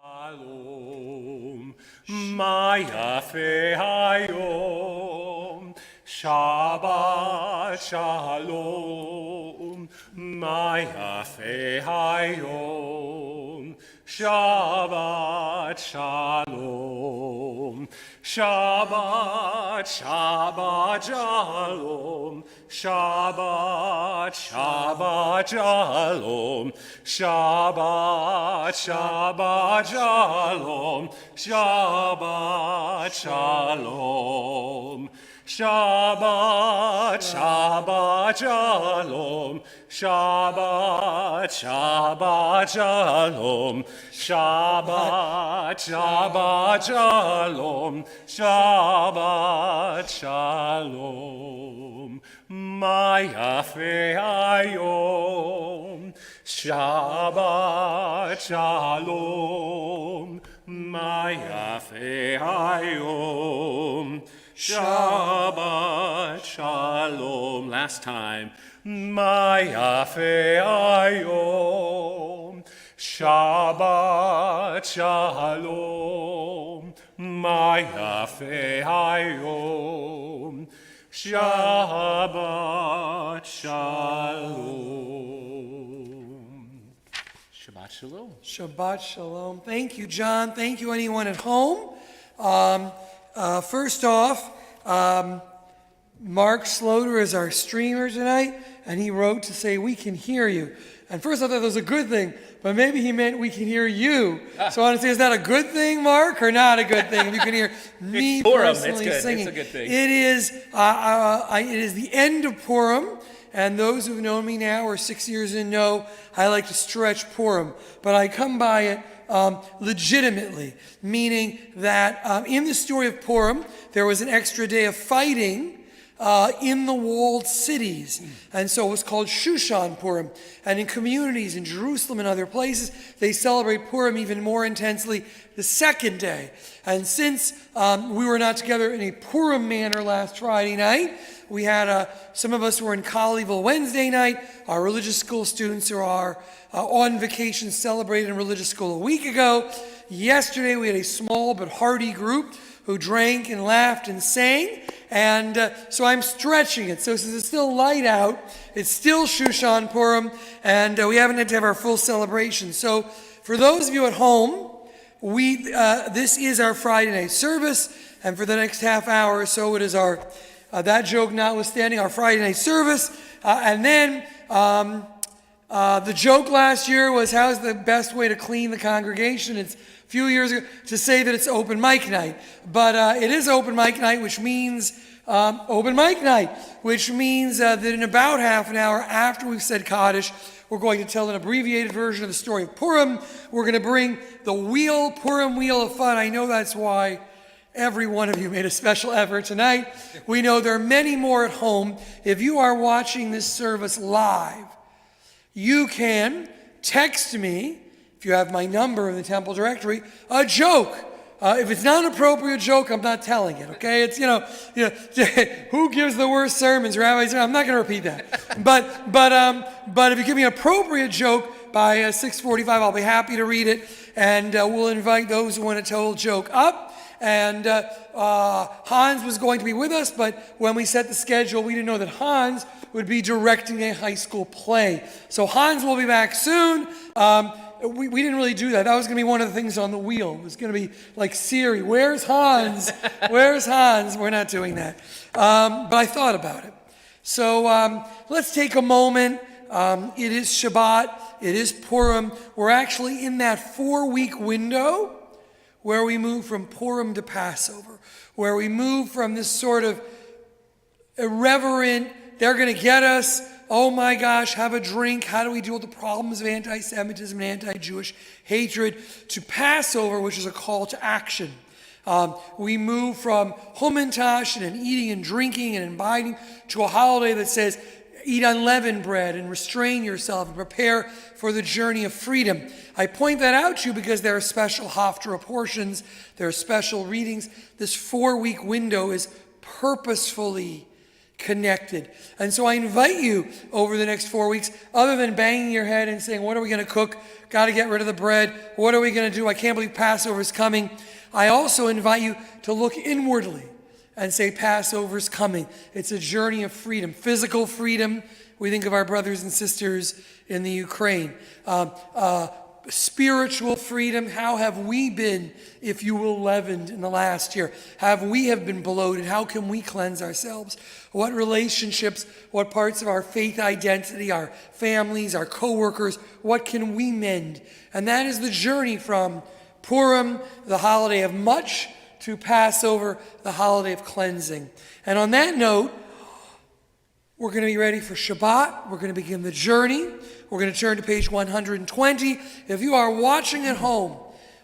Shalom, ma yafe hayom. Shabbat shalom, ma yafe hayom. Shabbat shalom, Shabbat, Shabbat shalom, Shabbat, Shabbat shalom, Shabbat, Shabbat shalom, Shabbat shalom. Shabbat, Shabbat shalom, Shabbat, Shabbat shalom, Shabbat, Shabbat shalom, Shabbat shalom. Ma yafe hayom, Shabbat shalom, ma yafe hayom. Shabbat shalom. Last time. Ma yafe hayom. Shabbat shalom. Ma yafe hayom. Shabbat shalom. Shabbat shalom. Shabbat shalom. Thank you, John. Thank you, anyone at home. First off, Mark Sloter is our streamer tonight, and he wrote to say, we can hear you. And first I thought that was a good thing, but maybe he meant we can hear you. So I want to say, is that a good thing, Mark, or not a good thing? If you can hear me personally singing. It's a good thing. It is the end of Purim. And those who've known me now, or 6 years in, know I like to stretch Purim. But I come by it legitimately, meaning that in the story of Purim, there was an extra day of fighting in the walled cities. And so it was called Shushan Purim. And in communities in Jerusalem and other places, they celebrate Purim even more intensely the second day. And since we were not together in a Purim manner last Friday night, we had some of us were in Colleyville Wednesday night. Our religious school students who are on vacation celebrated in religious school a week ago. Yesterday we had a small but hearty group who drank and laughed and sang. And so I'm stretching it. So since it's still light out, it's still Shushan Purim, and we haven't had to have our full celebration. So for those of you at home, this is our Friday night service, and for the next half hour or so, it is our, that joke notwithstanding, our Friday night service. And then the joke last year was, how's the best way to clean the congregation? It's a few years ago to say that it's open mic night. But it is open mic night, which means that in about half an hour after we've said Kaddish, we're going to tell an abbreviated version of the story of Purim. We're going to bring the Purim Wheel of Fun. I know that's why every one of you made a special effort tonight. We know there are many more at home. If you are watching this service live, you can text me, if you have my number in the temple directory, a joke. If it's not an appropriate joke, I'm not telling it, okay? It's, who gives the worst sermons? Rabbi, I'm not going to repeat that. But if you give me an appropriate joke by 6:45, I'll be happy to read it, and we'll invite those who want to tell a joke up. And Hans was going to be with us, but when we set the schedule, we didn't know that Hans would be directing a high school play. So Hans will be back soon. We didn't really do that. That was going to be one of the things on the wheel. It was going to be like Siri, where's Hans? Where's Hans? We're not doing that. But I thought about it. So let's take a moment. It is Shabbat. It is Purim. We're actually in that 4-week window where we move from Purim to Passover, where we move from this sort of irreverent, they're going to get us, oh my gosh, have a drink, how do we deal with the problems of anti-Semitism and anti-Jewish hatred, to Passover, which is a call to action. We move from Humintash and eating and drinking and imbibing to a holiday that says, eat unleavened bread and restrain yourself and prepare for the journey of freedom. I point that out to you because there are special Haftarah portions, there are special readings. This 4-week window is purposefully connected. And so I invite you over the next 4 weeks, other than banging your head and saying, what are we going to cook? Got to get rid of the bread. What are we going to do? I can't believe Passover is coming. I also invite you to look inwardly and say, Passover's coming. It's a journey of freedom, physical freedom. We think of our brothers and sisters in the Ukraine. Spiritual freedom. How have we been, if you will, leavened in the last year? Have been bloated? How can we cleanse ourselves? What relationships, what parts of our faith identity, our families, our co-workers, what can we mend? And that is the journey from Purim, the holiday of much, to Passover, the holiday of cleansing. And on that note, we're going to be ready for Shabbat. We're going to begin the journey. We're going to turn to page 120. If you are watching at home,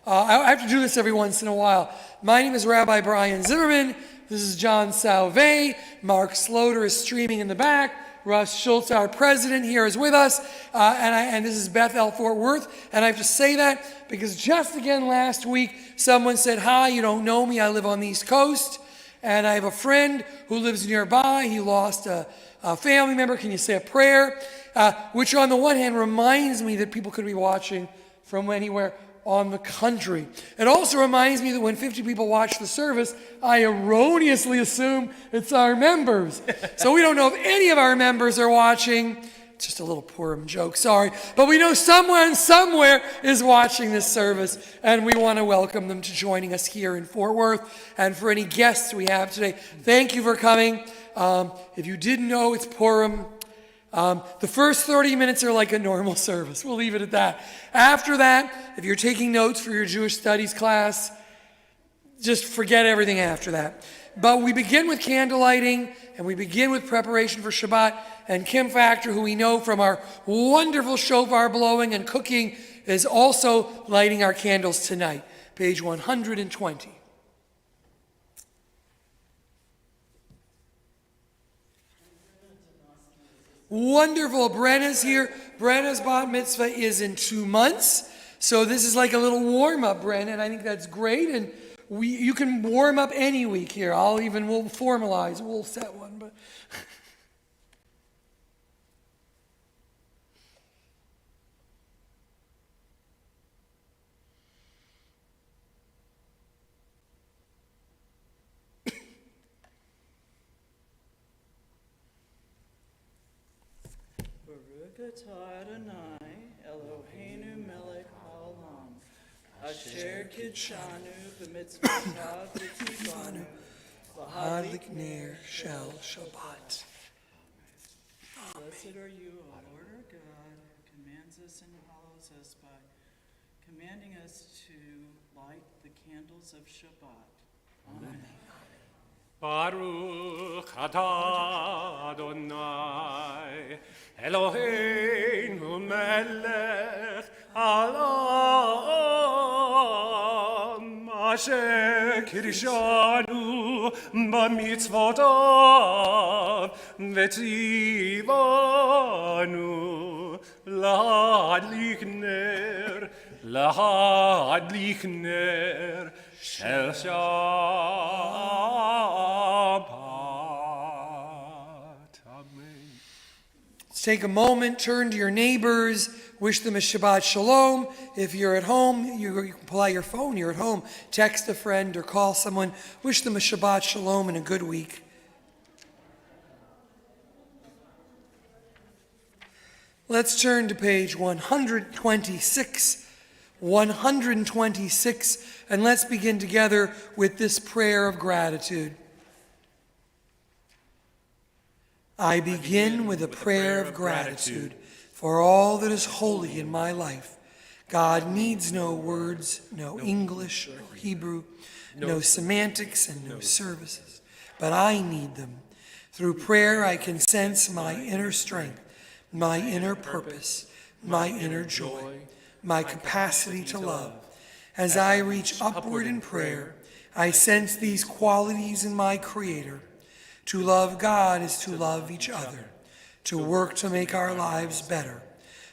I have to do this every once in a while. My name is Rabbi Brian Zimmerman. This is John Sauvey. Mark Sloter is streaming in the back. Russ Schultz, our president, here is with us. And this is Beth-El, Fort Worth. And I have to say that because just again last week, someone said, hi, you don't know me. I live on the East Coast. And I have a friend who lives nearby. He lost a family member. Can you say a prayer? Which on the one hand reminds me that people could be watching from anywhere on the country. It also reminds me that when 50 people watch the service, I erroneously assume it's our members. So we don't know if any of our members are watching. Just a little Purim joke, sorry. But we know someone somewhere is watching this service, and we want to welcome them to joining us here in Fort Worth. And for any guests we have today, thank you for coming. If you didn't know, it's Purim. The first 30 minutes are like a normal service. We'll leave it at that. After that, if you're taking notes for your Jewish studies class, just forget everything after that. But we begin with candle lighting, and we begin with preparation for Shabbat. And Kim Factor, who we know from our wonderful shofar blowing and cooking, is also lighting our candles tonight. Page 120. Wonderful. Brenna's here. Brenna's bat mitzvah is in 2 months. So this is like a little warm-up, Brenna, and I think that's great. And you can warm up any week here. We'll formalize. We'll set one. But Adonai, Eloheinu melech haolam, asher kidshanu b'mitzvotav v'tivanu, Hadlik ner shel Shabbat. Blessed are you, O Lord our God, who commands us and follows us by commanding us to light the candles of Shabbat. Amen. Baruch atah Adonai, Eloheinu melech haolam, asher kirshanu b'mitzvotav v'tzivanu lahadlik ner shel Shabbat. Amen. Let's take a moment, turn to your neighbors, wish them a Shabbat Shalom. If you're at home, you can pull out your phone, you're at home, text a friend or call someone, wish them a Shabbat Shalom and a good week. Let's turn to page 126. 126, and let's begin together with this prayer of gratitude. I begin with a prayer of gratitude for all that is holy in my life. God needs no words, no English or Hebrew, no semantics and no services, but I need them. Through prayer I can sense my inner strength, my inner purpose, my inner joy, my capacity to love. As I reach upward in prayer, I sense these qualities in my Creator. To love God is to love each other, to work to make our lives better.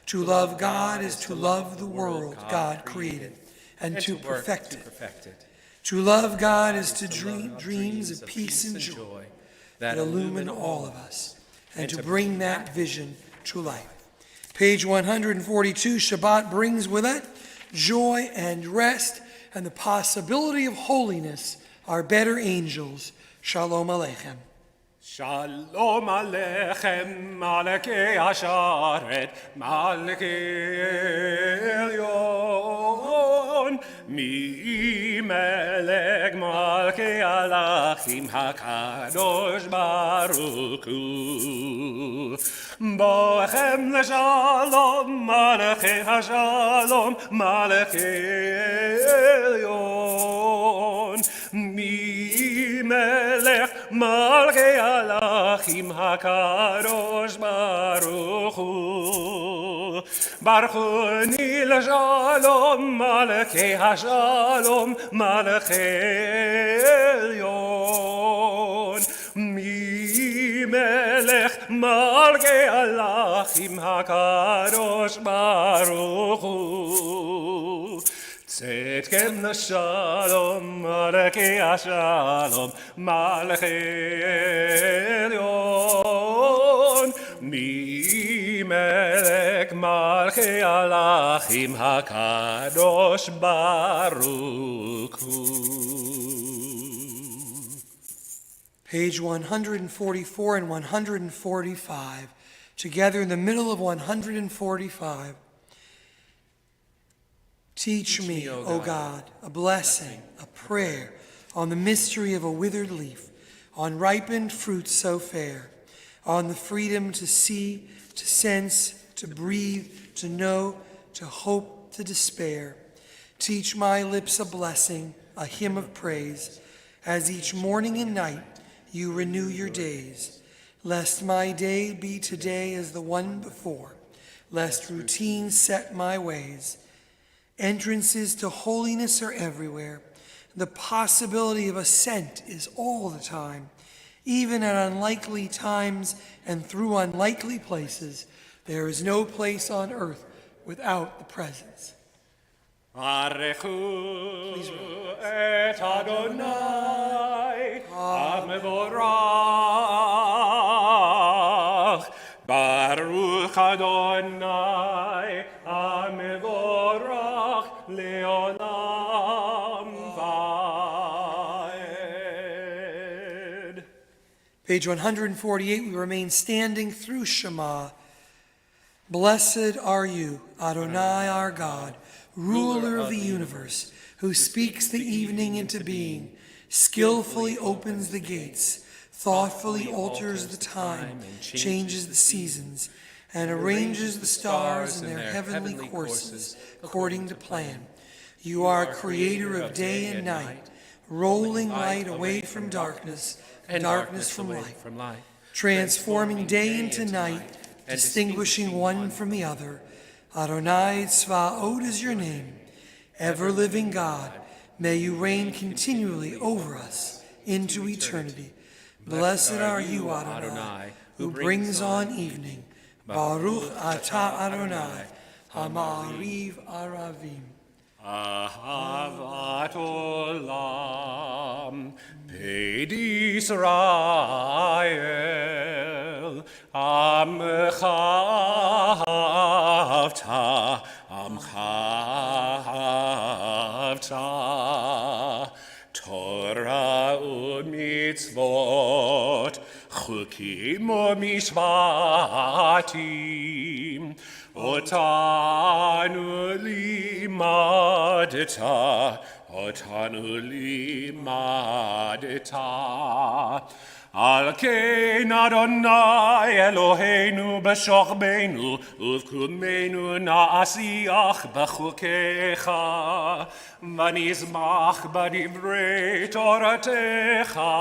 To love God is to love the world God created and to perfect it. To love God is to dream dreams of peace and joy. that illumine all of us, and to bring that vision to life. Page 142, Shabbat brings with it joy and rest and the possibility of holiness. Our better angels. Shalom Aleichem. Shalom Aleichem, Malekei Hasharet, Malekei Elyon, Mi Melech Malkei Alachim HaKadosh Baruch Hu. Boechem L'Shalom, Malekei Hashalom, Malekei Elyon, Mi Melech Malkei Alachim HaKadosh Baruch Hu. Baruchuni L'Shalom, Malkei Hashalom, Malkei Elyon. Mi Melech Malkei Alachim HaKadosh Baruch Hu. Tzedkem L'Shalom, Malkei Hashalom, Malkei Elyon. Mi Melech Malkei Alachim HaKadosh Baruch Hu. Page 144 and 145, together in the middle of 145. Teach me, O God, a blessing, a prayer, on the mystery of a withered leaf, on ripened fruit so fair, on the freedom to see, to sense, to breathe, to know, to hope, to despair. Teach my lips a blessing, a hymn of praise, as each morning and night you renew your days. Lest my day be today as the one before, lest routine set my ways. Entrances to holiness are everywhere. The possibility of ascent is all the time. Even at unlikely times and through unlikely places, there is no place on earth without the presence. Arechu et Adonai HaMevorach. Baruch Adonai HaMevorach Leolam Vaed. Page 148, we remain standing through Shema. Blessed are you, Adonai our God, ruler of the universe, who speaks the evening into being, skillfully opens the gates, thoughtfully alters the time, changes the seasons, and arranges the stars in their heavenly courses according to plan. You are creator of day and night, rolling light away from darkness and darkness from light, transforming day into night, distinguishing one from the other. Adonai Tzvaot is your name. Ever-living God, may you reign continually over us into eternity. Blessed are you, Adonai, who brings on evening. Baruch atah Adonai, Ha'ma'ariv Aravim. Ahavat Olam, Beit Yisrael, Amcha Havta, Amcha Havta, Torah u'mitzvot, Chukim u'mishpatim, Otanu limadeta, Otanu limadeta. Al kein Adonai Eloheinu b'shochbeinu, uv'kumeinu na'asiach b'chukecha, v'nizmach b'divrei toratecha,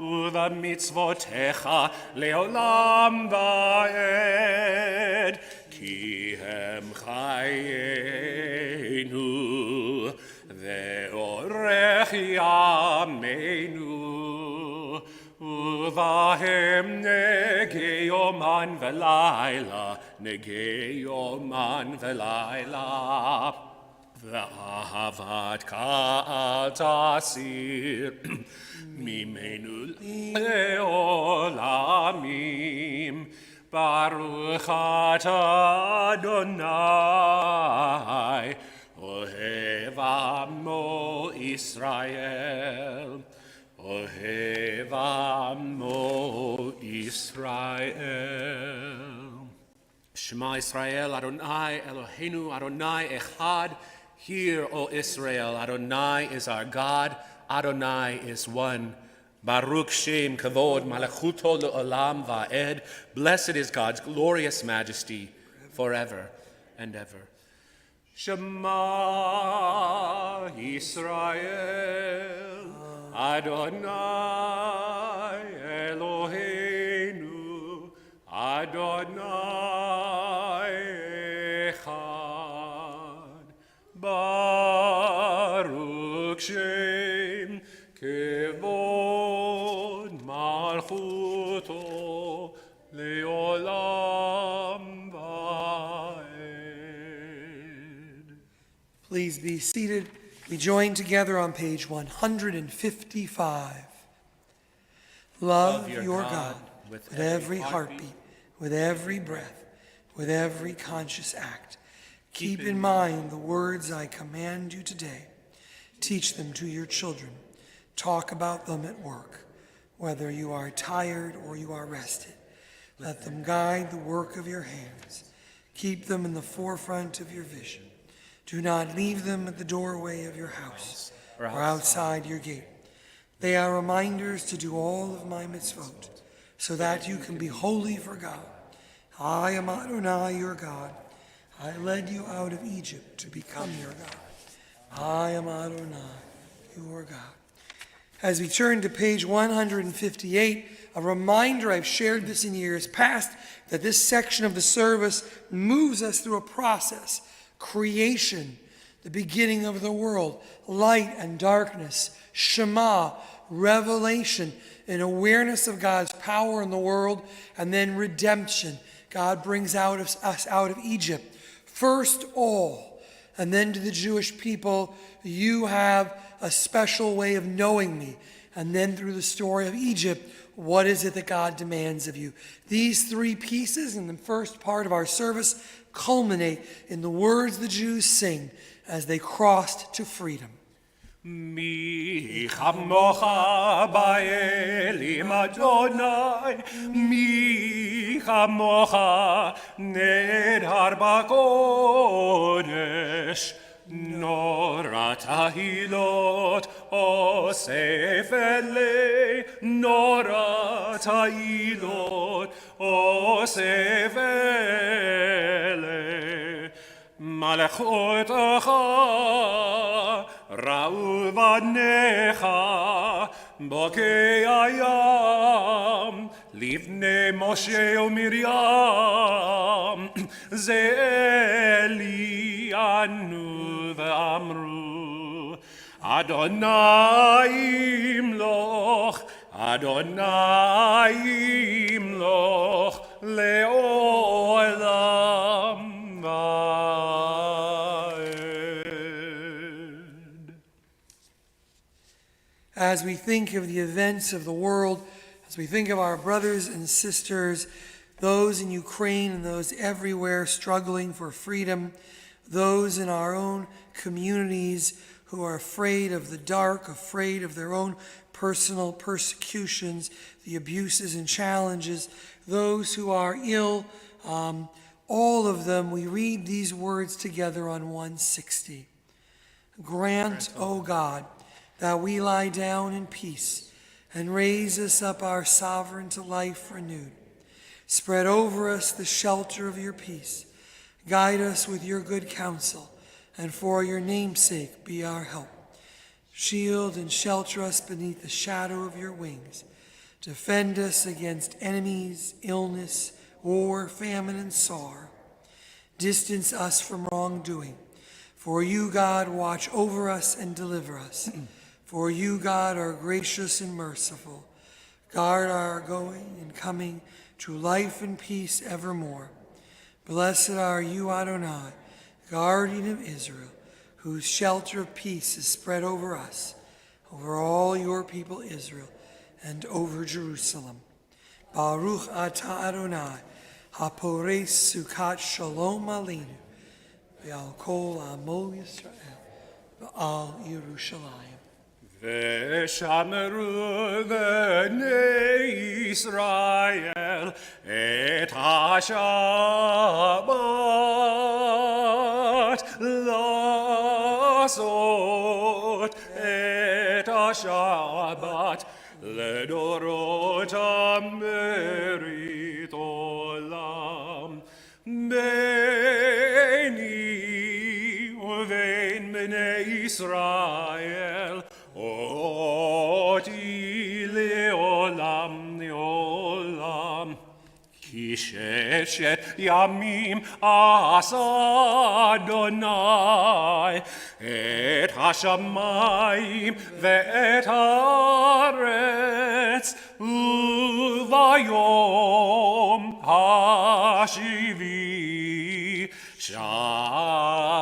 u'v'mitzvotecha leolam va'ed. Ki hem chayenu, ve'orech yameinu, uvahem negei yoman ve'layla, negei yoman ve'layla. ואהבת קהל תסיר ממנו לעולמים. ברוך אתה אדוני, אוהב עמו ישראל. אוהב עמו ישראל. Shema Israel, Adonai Eloheinu, Adonai Echad. Hear, O Israel, Adonai is our God, Adonai is one. Baruch Shem Kavod Malachuto Le'olam Va'ed. Blessed is God's glorious majesty forever and ever. Shema Israel, Adonai Eloheinu, Adonai Echad. Baruch Shem Kevod Malchuto Leolam Va'ed. Please be seated. We join together on page 155. Love your God with every heartbeat, with every breath, with every conscious act. Keep in mind the words I command you today. Teach them to your children. Talk about them at work, whether you are tired or you are rested. Let them guide the work of your hands. Keep them in the forefront of your vision. Do not leave them at the doorway of your house or outside your gate. They are reminders to do all of my mitzvot, so that you can be holy for God. I am Adonai, your God. I led you out of Egypt to become your God. I am Adonai, your God. As we turn to page 158, a reminder, I've shared this in years past, that this section of the service moves us through a process. Creation, the beginning of the world, light and darkness, Shema, revelation, an awareness of God's power in the world, and then redemption. God brings us out of Egypt. First all, and then to the Jewish people, you have a special way of knowing me. And then through the story of Egypt, what is it that God demands of you? These three pieces in the first part of our service culminate in the words the Jews sing as they crossed to freedom. Mi chamocha ba'elim Adonai, mi chamocha nedhar ba'kodesh, nora tahilot osef elei, nora tahilot osef elei, malachotecha Ra'u vanecha bokei hayam livnei Moshe u'Miriam ze anu ve'amru Adonai imloch le'olam As we think of the events of the world, as we think of our brothers and sisters, those in Ukraine and those everywhere struggling for freedom, those in our own communities who are afraid of the dark, afraid of their own personal persecutions, the abuses and challenges, those who are ill, all of them, we read these words together on 160. Grant, O God, that we lie down in peace and raise us up our sovereign to life renewed. Spread over us the shelter of your peace. Guide us with your good counsel, and for your name's sake be our help. Shield and shelter us beneath the shadow of your wings. Defend us against enemies, illness, war, famine, and sorrow. Distance us from wrongdoing. For you, God, watch over us and deliver us. For you, God, are gracious and merciful. Guard our going and coming to life and peace evermore. Blessed are you, Adonai, guardian of Israel, whose shelter of peace is spread over us, over all your people Israel, and over Jerusalem. Baruch atah Adonai, hapores sukat shalom aleinu, ve'al kol amo Yisrael, ve'al Yerushalayim. ושמרו בני ישראל את השבת לעשות את השבת לדורות המרית עולם ביני ובין בני ישראל אותי לעולם לעולם כי ששת ימים עשה אדוני את השמיים ואת הארץ וביום השביעי שבת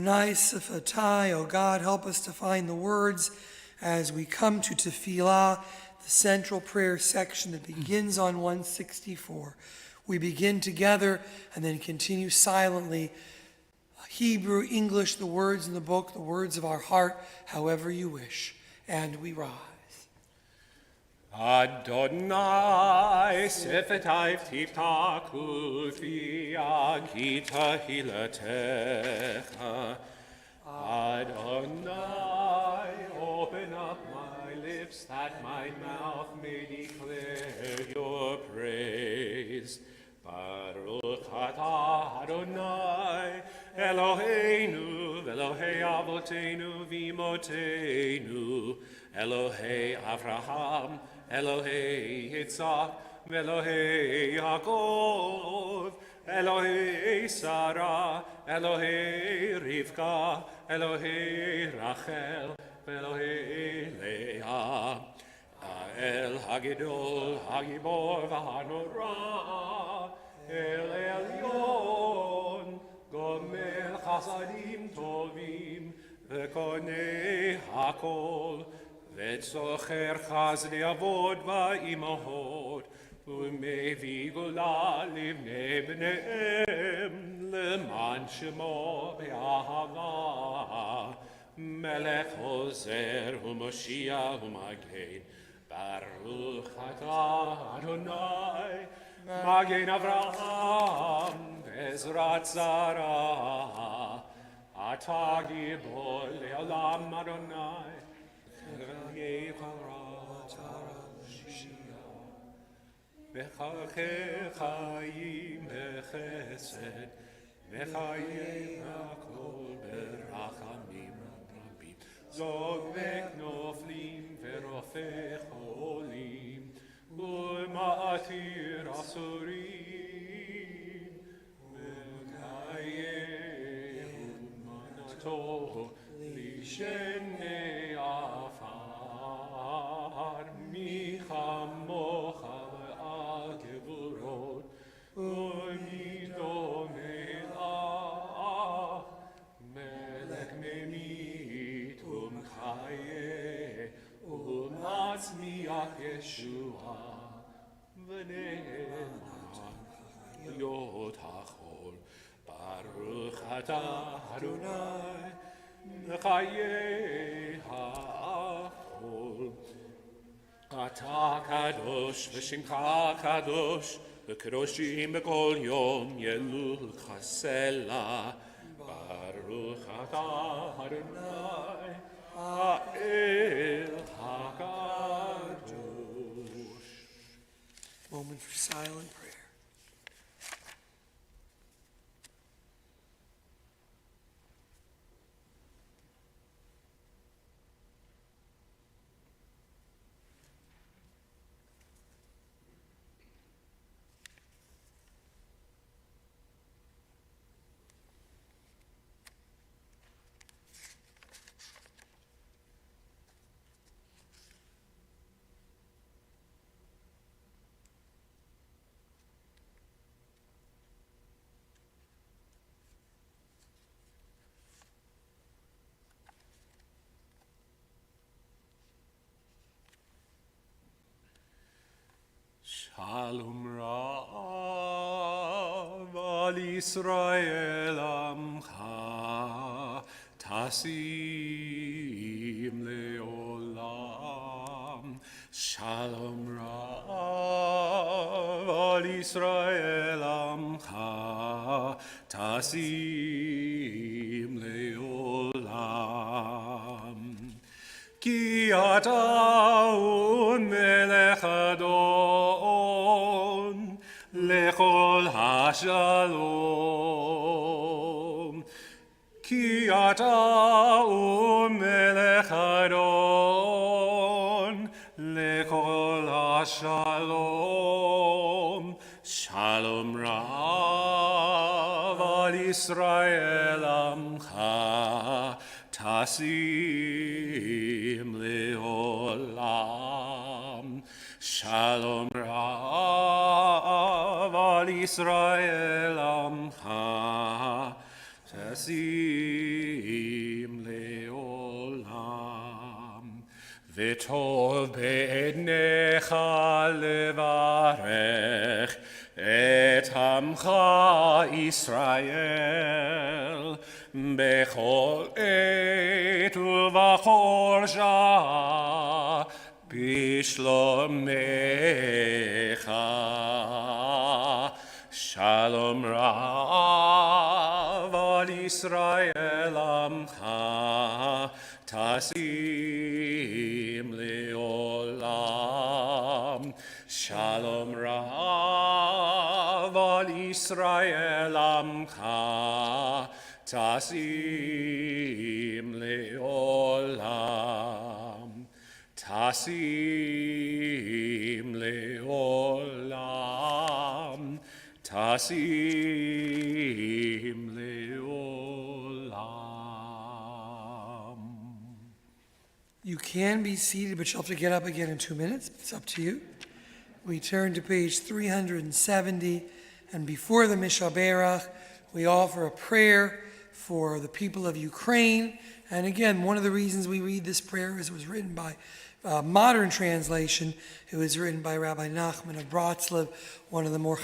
Adonai Sifatai, O God, help us to find the words as we come to Tefillah, the central prayer section that begins on 164. We begin together and then continue silently. Hebrew, English, the words in the book, the words of our heart, however you wish. And we rise. Adonai Sifetai Tiftaku Fiagita Hilatecha. Adonai, open up my lips that my mouth may declare your praise. Baruch atah Adonai Eloheinu Elohei Avotenu Vimotenu Elohei Avraham Elohei Yitzhak Elohei Yaakov Elohei Sarah Elohei Rivka Elohei Rachel Elohei Leah El Hagidol Hagibor Vahanora El Elyon Gomel Chasadim Tovim Vekone Hakol וצוחר חסדי אבות ואימהות ומביא גאולה לבני בניהם למען שמו באהבה מלך עוזר ומושיע ומגן ברוך אתה אדוני מגן אברהם בעזרת שרה אתה גיבור לעולם אדוני וחלקי חיים בחסד וחיי הכל ברחמים רבים זוג וכנופלים ורופא חולים ומעתיר אסורים ומקיים מנתו לשני עפר מי כמוך ועל גבורות ומי דומה לך מלך ממית ומחיה ומצמיח ישועה ונאמן להיות החול ברוך אתה אדוני לחיי החול אתה קדוש ושמך קדוש וקדושים בכל יום ילולך סלע ברוך אתה אדוני האל הקדוש. Moment for silent prayer. Shalom Rav al Yisrael Amcha Tasim Leolam. Shalom Rav al Yisrael Amcha Tasim Leolam. Ki ataun melech adon lechol hashalom. Ki ataun melech adon lechol hashalom. Shalom Rav al Yisrael Amcha Tasim Leolam. Shalom Rav al Yisrael Amcha Tasim Leolam. V'tov be'ednecha levarech et Amcha Yisrael bechol et uvachor shah bishlomecha. Shalom Rav al Yisrael Amcha Tasim Leolam. Shalom Rav al Yisrael Amcha Tasim Leolam. Tasim Leolam. Tasim Leolam. You can be seated, but you'll have to get up again in 2 minutes. It's up to you. We turn to page 370, and before the Mishaberach, we offer a prayer for the people of Ukraine. And again, one of the reasons we read this prayer is it was written by modern translation. It was written by Rabbi Nachman of Bratslav, one of the more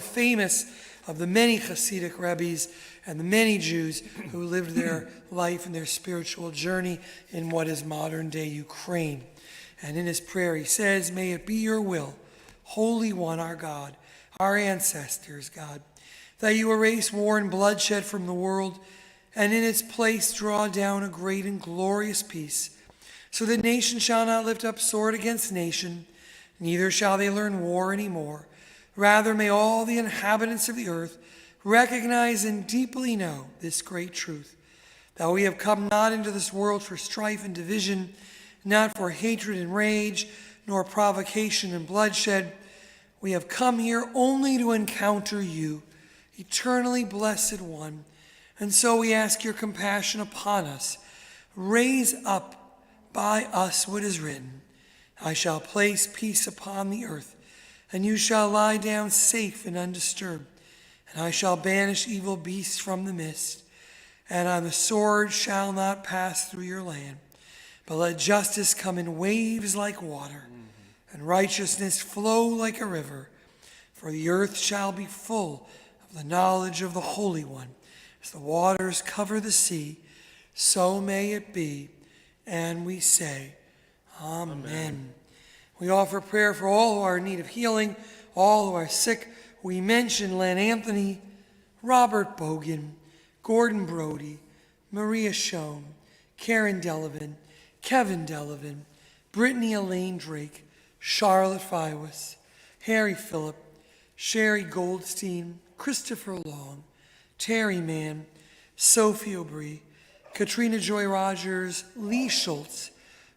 famous of the many Hasidic rabbis and the many Jews who lived their life and their spiritual journey in what is modern-day Ukraine. And in his prayer he says, "May it be your will, Holy One, our God, our ancestors, God, that you erase war and bloodshed from the world, and in its place draw down a great and glorious peace, so that nation shall not lift up sword against nation, neither shall they learn war any more. Rather may all the inhabitants of the earth recognize and deeply know this great truth, that we have come not into this world for strife and division, not for hatred and rage, nor provocation and bloodshed. We have come here only to encounter you, eternally blessed one. And so we ask your compassion upon us. Raise up by us what is written, I shall place peace upon the earth, and you shall lie down safe and undisturbed. And I shall banish evil beasts from the midst, and on the sword shall not pass through your land. But let justice come in waves like water, and righteousness flow like a river. For the earth shall be full of the knowledge of the Holy One. As the waters cover the sea, so may it be. And we say, Amen. We offer prayer for all who are in need of healing, all who are sick. We mention Len Anthony, Robert Bogan, Gordon Brody, Maria Schoen, Karen Delavan, Kevin Delavan, Brittany Elaine Drake, Charlotte Fiwas, Harry Phillip, Sherry Goldstein, Christopher Long, Terry Mann, Sophie Aubry, Katrina Joy Rogers, Lee Schultz,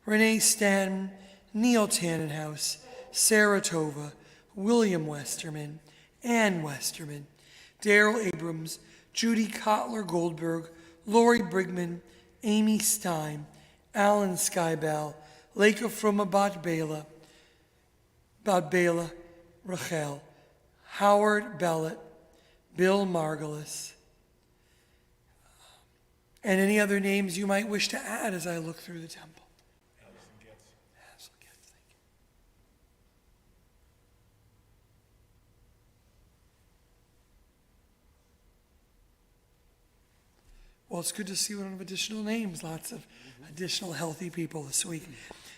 Renee Stanton, Neil Tannenhouse, Sarah Tova, William Westerman, Ann Westerman, Daryl Abrams, Judy Kotler Goldberg, Lori Brigman, Amy Stein, Alan Skybell, Leka Fruma Bat-Bela, Rachel, Howard Bellett, Bill Margulis, and any other names you might wish to add as I look through the temple. Well, it's good to see we don't have additional names. Lots of additional healthy people this week.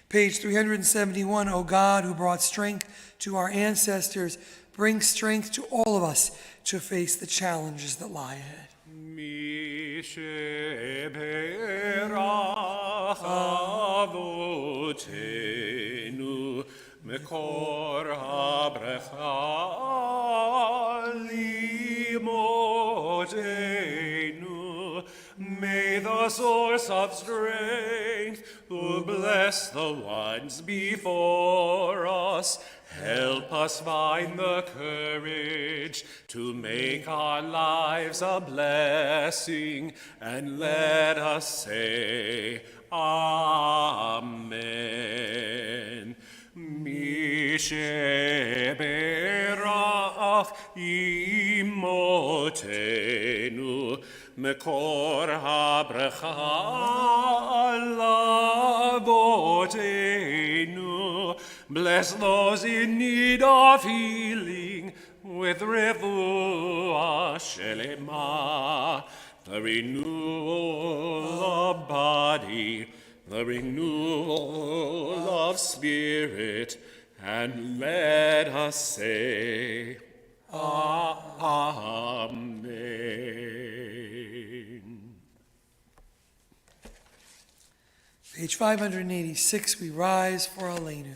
Page 371, O God, who brought strength to our ancestors, bring strength to all of us to face the challenges that lie ahead. Mi sheberach avotenu mekor habrecha limotenu. May the source of strength, who bless the ones before us, help us find the courage to make our lives a blessing, and let us say, Amen. Mi sheberach imotenu mekor habrecha lavotenu. Bless those in need of healing with refuah shelema, the renewal of body, the renewal of spirit, and let us say, Amen. Page 586, we rise for Aleinu.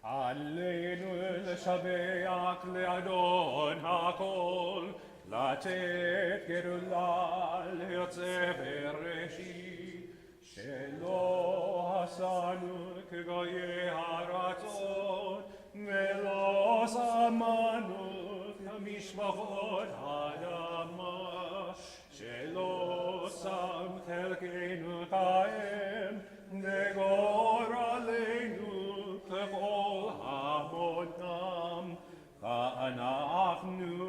Aleinu l'shabeach le'adon hakol, לתת גדולה ליוצא בראשית, שלא עשנו כגויי הרצון, ולא שמנו כמשפחות האדמה, שלא שם חלקנו כהם, וגורלנו ככל המותם. ואנחנו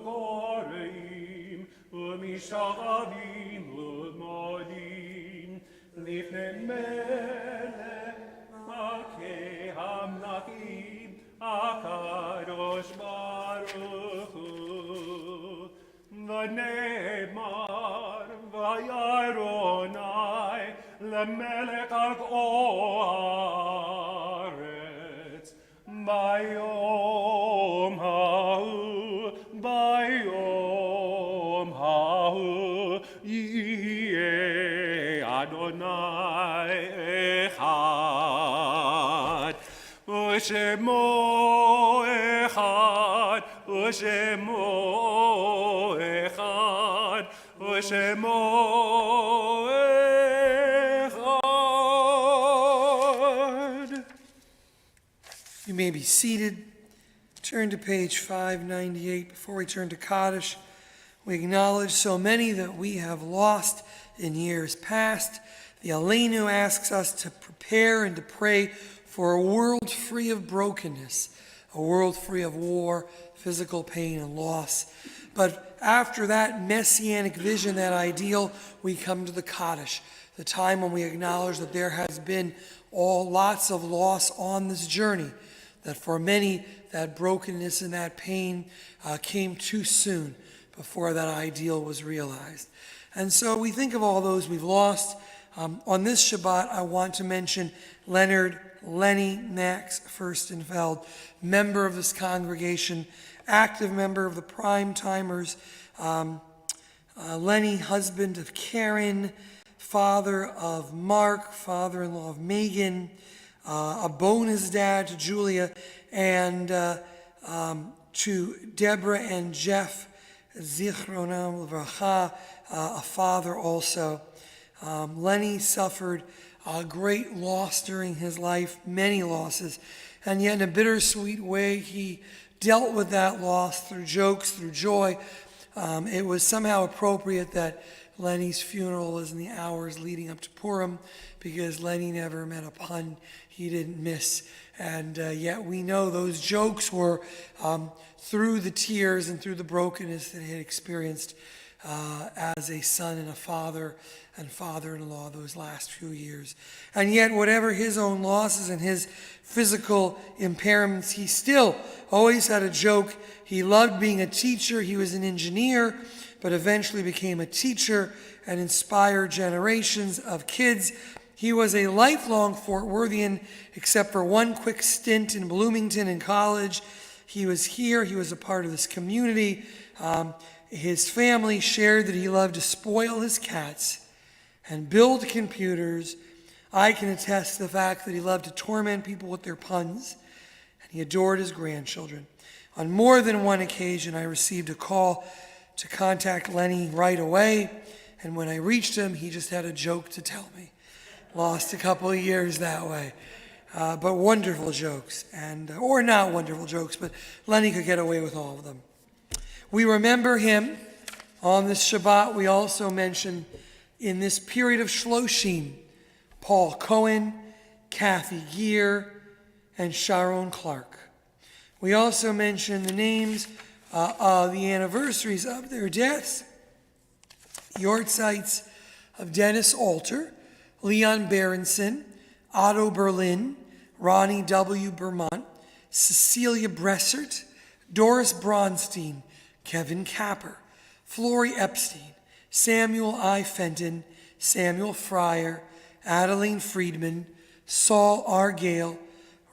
קוראים ומשתחווים ומודים לפני מלך מלכי המלכים הקדוש ברוך הוא. ונאמר וירוני למלך על כל הארץ ביום ההוא יהיה אדוני אחד, ושמו אחד, ושמו אחד, ושמו אחד. You may be seated. Turn to page 598. Before we turn to Kaddish, we acknowledge so many that we have lost in years past. The Aleinu asks us to prepare and to pray for a world free of brokenness, a world free of war, physical pain, and loss. But after that messianic vision, that ideal, we come to the Kaddish, the time when we acknowledge that there has been lots of loss on this journey, that for many that brokenness and that pain came too soon before that ideal was realized. And so we think of all those we've lost. On this Shabbat, I want to mention Lenny Max Furstenfeld, member of this congregation, active member of the Prime Timers, Lenny, husband of Karen, father of Mark, father-in-law of Megan, a bonus dad to Julia, and to Deborah and Jeff, Zichronam Levracha, a father also. Lenny suffered a great loss during his life, many losses, and yet in a bittersweet way he dealt with that loss through jokes, through joy. It was somehow appropriate that Lenny's funeral was in the hours leading up to Purim, because Lenny never met a pun he didn't miss. And yet we know those jokes were through the tears and through the brokenness that he had experienced as a son and a father and father-in-law those last few years. And yet, whatever his own losses and his physical impairments, he still always had a joke. He loved being a teacher. He was an engineer, but eventually became a teacher and inspired generations of kids. He was a lifelong Fort Worthian, except for one quick stint in Bloomington in college. He was here. He was a part of this community. His family shared that he loved to spoil his cats and build computers. I can attest to the fact that he loved to torment people with their puns, and he adored his grandchildren. On more than one occasion, I received a call to contact Lenny right away, and when I reached him, he just had a joke to tell me. Lost a couple of years that way. But wonderful jokes, or not wonderful jokes, but Lenny could get away with all of them. We remember him on this Shabbat. We also mention in this period of Shloshim, Paul Cohen, Kathy Geer, and Sharon Clark. We also mention the names of the anniversaries of their deaths. Yortzites of Dennis Alter, Leon Berenson, Otto Berlin, Ronnie W. Bermont, Cecilia Bressert, Doris Bronstein, Kevin Capper, Flory Epstein, Samuel I. Fenton, Samuel Fryer, Adeline Friedman, Saul R. Gale,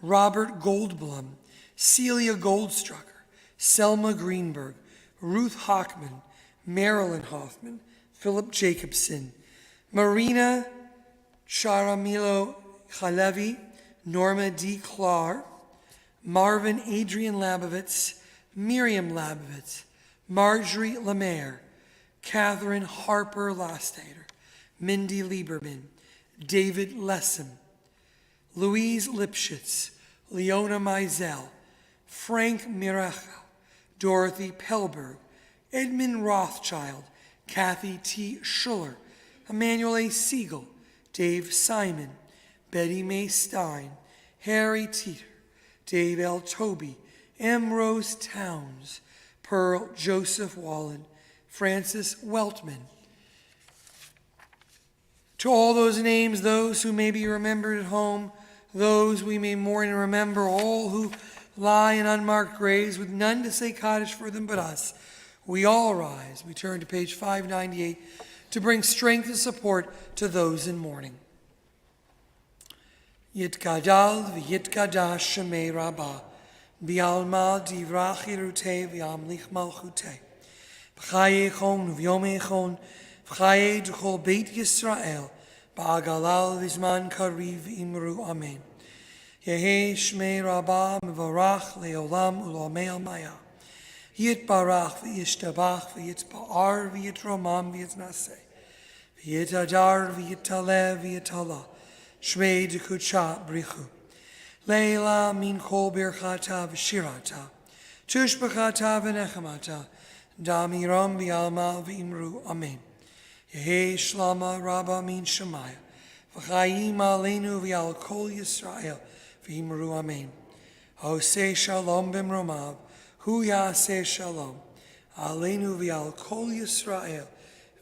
Robert Goldblum, Celia Goldstrucker, Selma Greenberg, Ruth Hockman, Marilyn Hoffman, Philip Jacobson, Marina Charamilo Chalevi, Norma D. Clar, Marvin Adrian Labovitz, Miriam Labovitz, Marjorie Lemaire, Catherine Harper Lastater, Mindy Lieberman, David Lessem, Louise Lipschitz, Leona Mizell, Frank Miracha, Dorothy Pellberg, Edmund Rothschild, Kathy T. Schuller, Emmanuel A. Siegel, Dave Simon, Betty Mae Stein, Harry Teeter, Dave L. Toby, M. Rose Towns, Pearl Joseph Wallen, Francis Weltman. To all those names, those who may be remembered at home, those we may mourn and remember, all who lie in unmarked graves with none to say Kaddish for them but us, we all rise. We turn to page 598 to bring strength and support to those in mourning. Yitgadal v'yitgadash shemei Rabba, bi'alma divrach irutei v'yamlich malchutei, v'chaye echon v'yom echon, v'chaye d'chol beit Yisrael, ba'agalal v'zman kariv imru amen. Yehi shmei Rabba mevarach le'olam u'lomei al-maya. Yitbarach v'yishtabach v'yitba'ar v'yitromam v'yitnaseh. V'yitadar v'yitaleh v'yitala. Shmei d'kucha brichu. Leila min kol birchata v'shirata. Tushbachata v'nechamata. Damiram v'yalma v'imru amen. Yehi shlama rabba min shemaya. V'chayim aleinu v'yal kol Yisrael v'imru amen. Hosei shalom b'mromav. Hu yaseh shalom. Aleinu v'yal kol Yisrael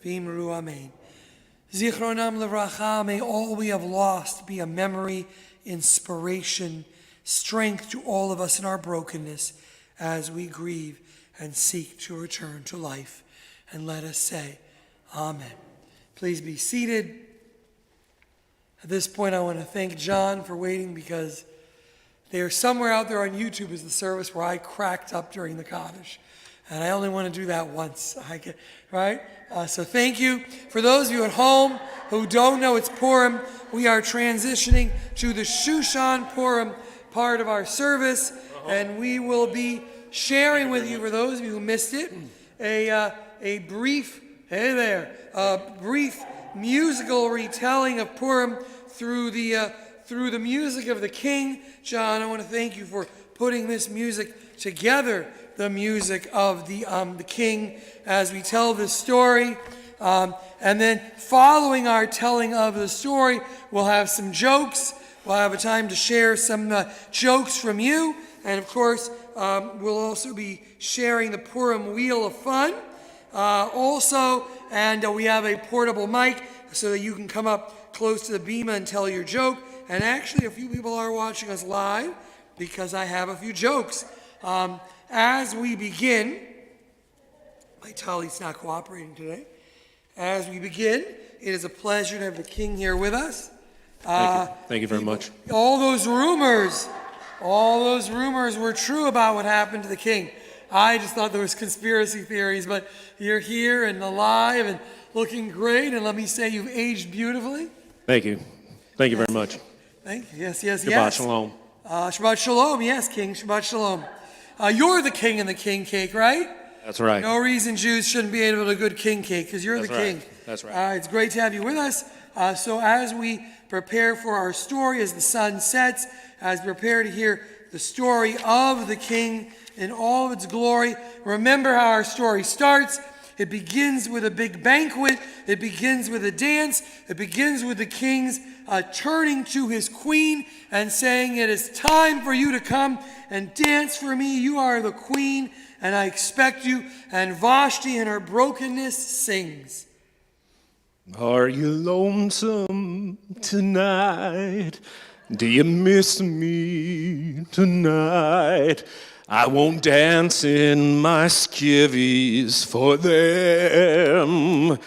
v'imru amen. Zichronam levracha, may all we have lost be a memory, inspiration, strength to all of us in our brokenness as we grieve and seek to return to life. And let us say, Amen. Please be seated. At this point, I want to thank John for waiting, because there's somewhere out there on YouTube is the service where I cracked up during the Kaddish. And I only want to do that once. Right? So thank you. For those of you at home who don't know it's Purim, we are transitioning to the Shushan Purim part of our service. And we will be sharing with you, for those of you who missed it, a brief musical retelling of Purim through the music of the King. John, I want to thank you for putting this music together, the music of the King, as we tell this story. And then following our telling of the story, we'll have some jokes. We'll have a time to share some jokes from you. And of course, we'll also be sharing the Purim Wheel of Fun. also, and we have a portable mic so that you can come up close to the bema and tell your joke. And actually, a few people are watching us live because I have a few jokes. As we begin, my tally's not cooperating today. As we begin, it is a pleasure to have the king here with us. Thank you very much. All those rumors were true about what happened to the king. I just thought there was conspiracy theories, but you're here and alive and looking great. And let me say, you've aged beautifully. Thank you. Thank you very much. Thank you. Yes, yes, Shabbat yes. shalom. Shabbat shalom. Yes, king. Shabbat shalom. You're the king in the king cake, right? That's right. No reason Jews shouldn't be able to a good king cake because you're That's the right. king. That's right. It's great to have you with us. So as we prepare for our story, as the sun sets, as we prepare to hear the story of the king in all of its glory, remember how our story starts. It begins with a big banquet. It begins with a dance. It begins with the king's turning to his queen and saying, "It is time for you to come and dance for me. You are the queen, and I expect you." And Vashti in her brokenness sings. Are you lonesome tonight? Do you miss me tonight? I won't dance in my skivvies for them.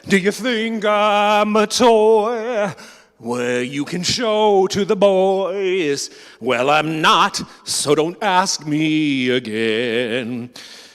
Do you think I'm a toy where you can show to the boys? Well, I'm not, so don't ask me again.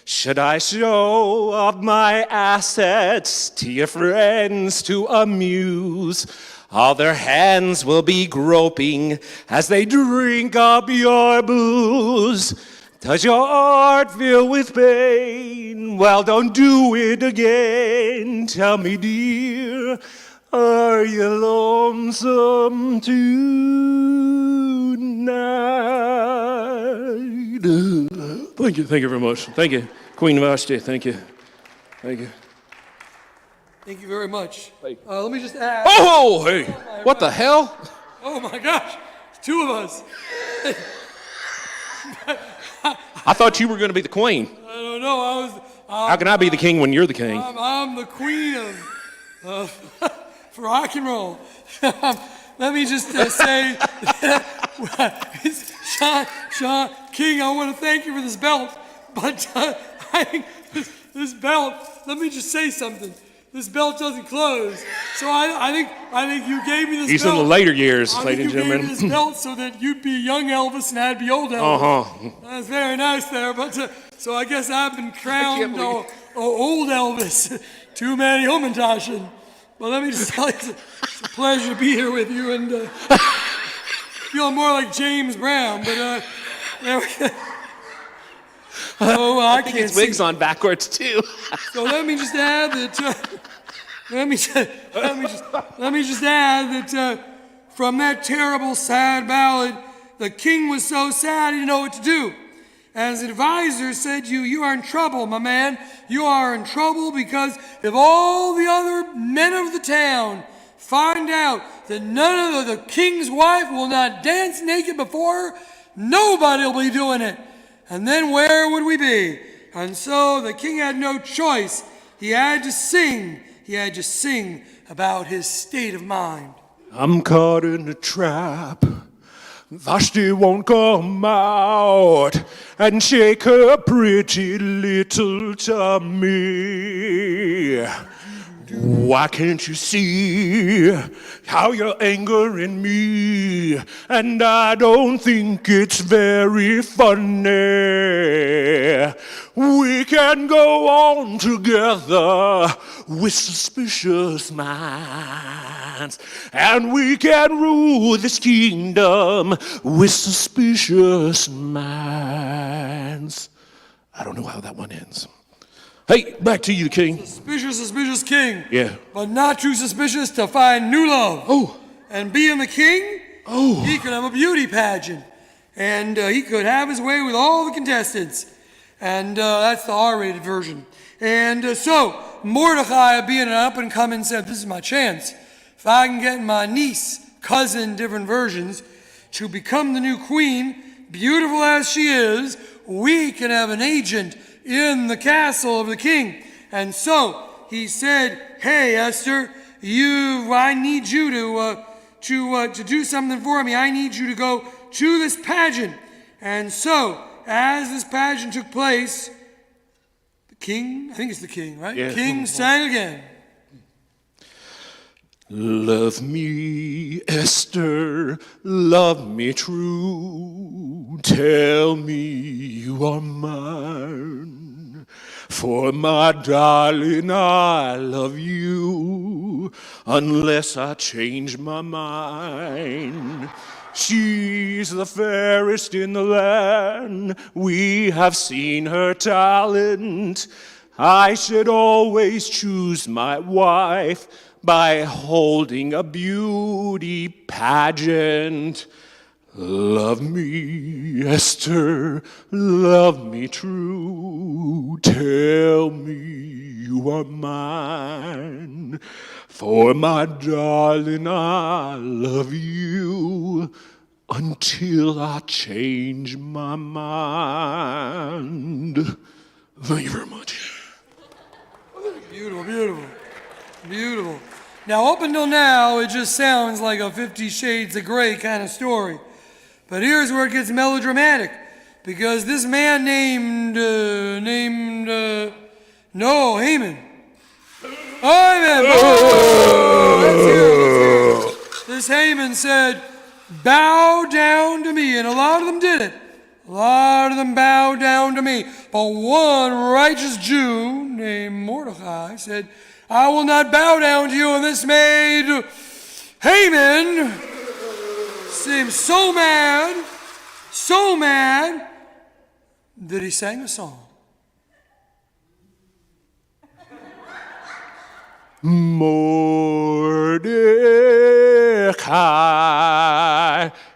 Should I show off my assets to your friends to amuse? All their hands will be groping as they drink up your booze. Does your heart fill with pain? Well, don't do it again. Tell me, dear, are you lonesome tonight? Thank you very much. Thank you, Queen Vashti. Thank you. Thank you. Thank you very much. Hey. Let me just add. Oh, hey, what the hell? Oh my gosh, it's two of us. I thought you were going to be the queen. I don't know. How can I be the king when you're the king? I'm the queen of rock and roll. Let me just say, Sean King, I want to thank you for this belt, but I think this belt. Let me just say something. This belt doesn't close, so I think you gave me this He's belt. in the later years, I ladies think and you gave me gentlemen. this belt so that you'd be young Elvis and I'd be old Elvis. Uh-huh. That's very nice there, but so I guess I've been crowned old Elvis. Too many Humentaschen. But let me just tell you, it's a pleasure to be here with you, and feeling more like James Brown, but there we go. Oh, I think can't his wig's see. on backwards too. So let me just add that. Let me just add that from that terrible, sad ballad, the king was so sad he didn't know what to do. And his advisor said, "You are in trouble, my man. You are in trouble because if all the other men of the town find out that none of the king's wife will not dance naked before her, nobody will be doing it. And then where would we be?" And so the king had no choice. He had to sing. He had to sing about his state of mind. I'm caught in a trap. Vashti won't come out and shake her pretty little tummy. Why can't you see how you're angering me? And I don't think it's very funny. We can go on together with suspicious minds, and we can rule this kingdom with suspicious minds. I don't know how that one ends. Hey, back to you, King. Suspicious king. Yeah. But not too suspicious to find new love. Oh. And being the king, Oh. he could have a beauty pageant. And he could have his way with all the contestants. And that's the R-rated version. And so Mordecai, being an up-and-coming, said, "This is my chance. If I can get my niece, cousin, different versions, to become the new queen, beautiful as she is, we can have an agent in the castle of the king." And so he said, hey, Esther, I need you to do something for me. I need you to go to this pageant. And so, as this pageant took place, the king, I think it's the king, right? Yeah. The king sang again. Love me, Esther, love me true. Tell me you are mine. For my darling, I love you, unless I change my mind. She's the fairest in the land. We have seen her talent. I should always choose my wife by holding a beauty pageant. Love me, Esther, love me true. Tell me you are mine. For my darling, I love you until I change my mind. Thank you very much. Beautiful, beautiful, beautiful. Now, up until now, it just sounds like a 50 Shades of Grey kind of story. But here's where it gets melodramatic, because this man named Haman. Let's hear it. This Haman said, bow down to me, and a lot of them did it. A lot of them bowed down to me. But one righteous Jew named Mordecai said, I will not bow down to you. And this made Haman seem so mad that he sang a song. Mordecai,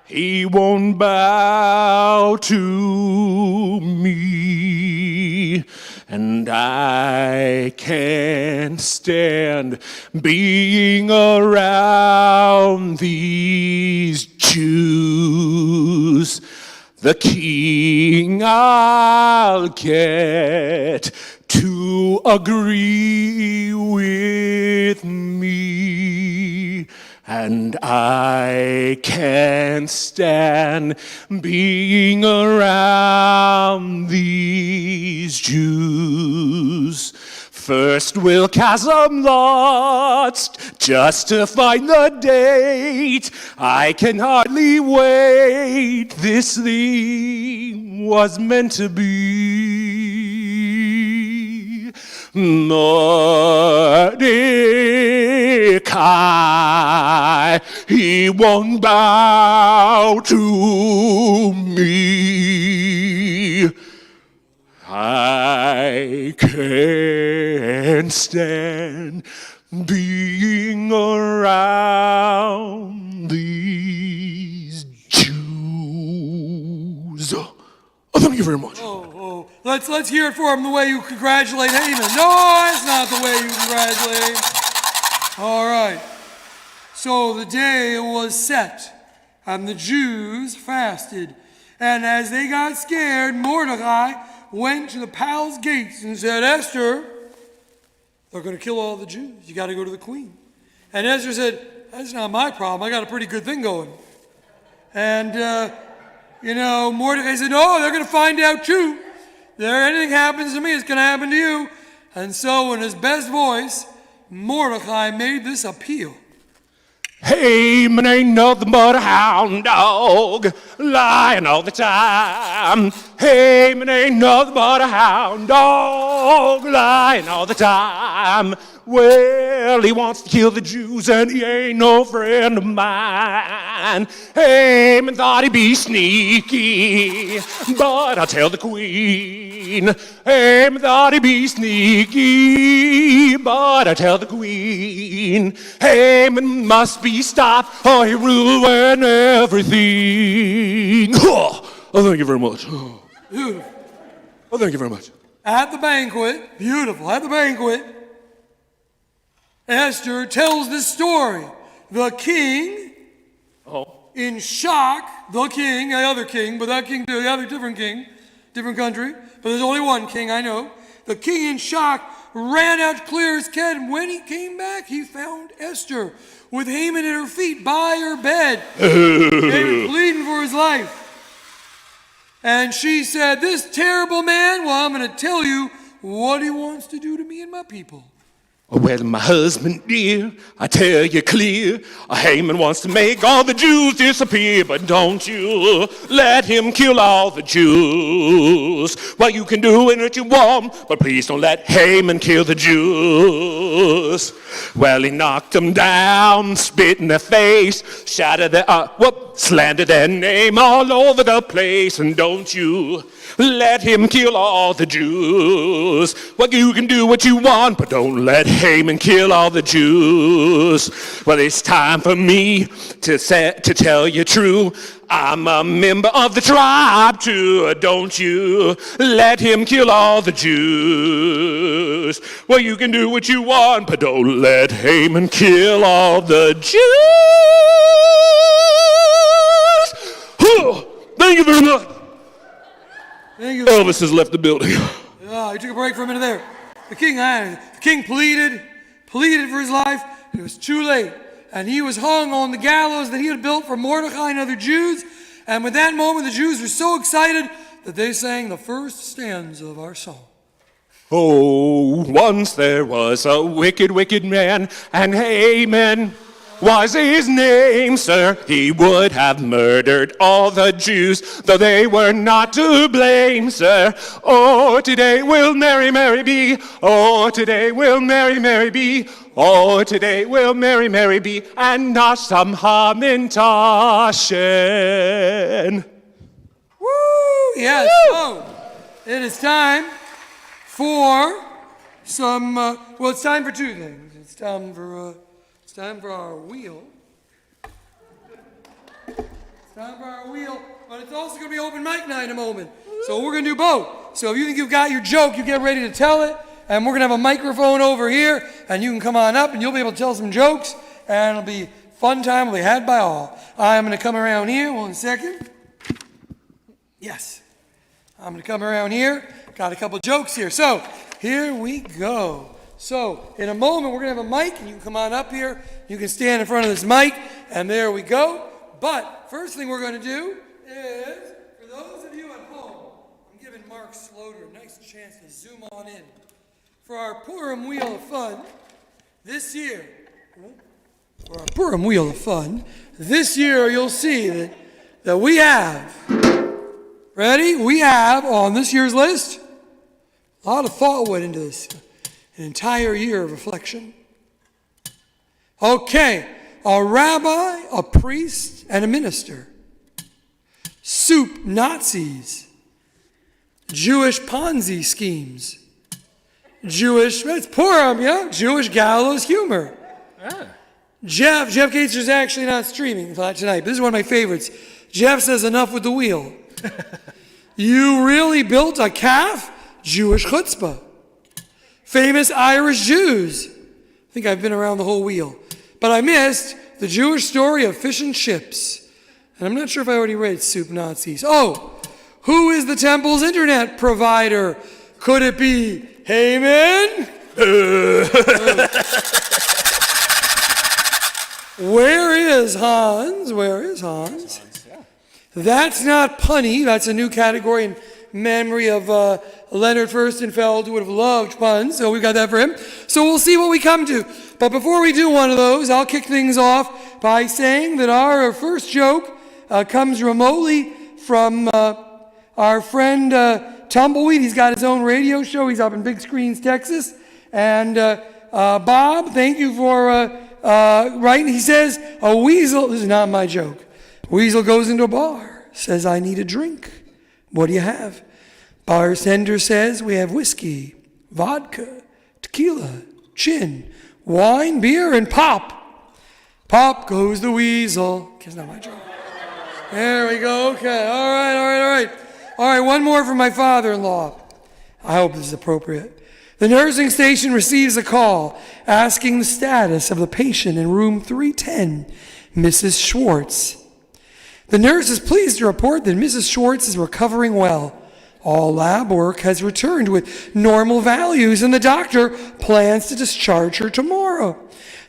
he won't bow to me, and I can't stand being around these Jews. The king I'll get to agree with me, and I can't stand being around these Jews. First we'll cast some lots just to find the date. I can hardly wait. This thing was meant to be. Mordecai, he won't bow to me. I can't stand being around these Jews. Oh, thank you very much. Let's hear it for him the way you congratulate Haman. No, that's not the way you congratulate him. All right. So the day was set, and the Jews fasted. And as they got scared, Mordecai went to the palace gates and said, Esther, they're going to kill all the Jews. You got to go to the queen. And Esther said, that's not my problem. I got a pretty good thing going. And, Mordecai said, no, they're going to find out too. Anything happens to me, it's going to happen to you. And so in his best voice, Mordecai made this appeal. Haman ain't nothing but a hound dog, lying all the time. Haman ain't nothing but a hound dog, lying all the time. Well, he wants to kill the Jews and he ain't no friend of mine. Haman thought he'd be sneaky, but I'll tell the queen. Haman thought he'd be sneaky, but I'll tell the queen. Haman must be stopped or he ruin everything. Oh, thank you very much. Beautiful. Oh, thank you very much. At the banquet, beautiful, at the banquet, Esther tells this story. The king, in shock, the other king, but that king, the other different king, different country, but there's only one king, I know. The king in shock ran out to clear his head, and when he came back, he found Esther with Haman at her feet by her bed. Haman pleading for his life. And she said, this terrible man, well, I'm going to tell you what he wants to do to me and my people. Well, my husband dear, I tell you clear, Haman wants to make all the Jews disappear, but don't you let him kill all the Jews. Well, you can do what you want, but please don't let Haman kill the Jews. Well, he knocked them down, spit in their face, shattered their, slandered their name all over the place, and don't you let him kill all the Jews. Well, you can do what you want, but don't let Haman kill all the Jews. Well, it's time for me to tell you true. I'm a member of the tribe too. Don't you let him kill all the Jews. Well, you can do what you want, but don't let Haman kill all the Jews. Thank you very much. Thank you. Elvis has left the building. Yeah, he took a break for a minute there. The king pleaded for his life. It was too late. And he was hung on the gallows that he had built for Mordecai and other Jews. And with that moment, the Jews were so excited that they sang the first stanza of our song. Oh, once there was a wicked, wicked man, and Haman was his name, sir. He would have murdered all the Jews, though they were not to blame, sir. Oh, today will Mary, Mary be. Oh, today will Mary, Mary be. Oh, today will Mary, Mary be, and not some Hamantashen. Woo! Yes. So, it is time for some, it's time for two things. It's time for our wheel. It's time for our wheel, but it's also going to be open mic night in a moment. So we're going to do both. So if you think you've got your joke, you get ready to tell it, and we're going to have a microphone over here, and you can come on up, and you'll be able to tell some jokes, and it'll be a fun time. Will be had by all. I'm going to come around here. 1 second. Yes. I'm going to come around here. Got a couple jokes here. So here we go. So, in a moment, we're going to have a mic, and you can come on up here. You can stand in front of this mic, and there we go. But, first thing we're going to do is, for those of you at home, I'm giving Mark Sloter a nice chance to zoom on in. For our Purim Wheel of Fun, this year, you'll see that we have, ready? We have, on this year's list, a lot of thought went into this. An entire year of reflection. Okay, a rabbi, a priest, and a minister. Soup Nazis. Jewish Ponzi schemes. It's Purim, yeah? Jewish gallows humor. Jeff Gates is actually not streaming tonight, but this is one of my favorites. Jeff says, enough with the wheel. You really built a calf? Jewish chutzpah. Famous Irish Jews. I think I've been around the whole wheel. But I missed the Jewish story of fish and chips. And I'm not sure if I already read Soup Nazis. Oh, who is the temple's internet provider? Could it be Haman? Where is Hans? That's not punny. That's a new category in memory of Leonard Furstenfeld, who would have loved puns, so we've got that for him. So we'll see what we come to. But before we do one of those, I'll kick things off by saying that our first joke comes remotely from our friend Tumbleweed. He's got his own radio show. He's up in Big Screens, Texas. And Bob, thank you for writing. He says, a weasel, this is not my joke, a weasel goes into a bar, says, I need a drink. What do you have? Bartender says, we have whiskey, vodka, tequila, gin, wine, beer, and pop. Pop goes the weasel. That's not my joke. There we go. Okay. All right. All right, one more from my father-in-law. I hope this is appropriate. The nursing station receives a call asking the status of the patient in room 310, Mrs. Schwartz. The nurse is pleased to report that Mrs. Schwartz is recovering well, All lab work has returned with normal values, and the doctor plans to discharge her tomorrow.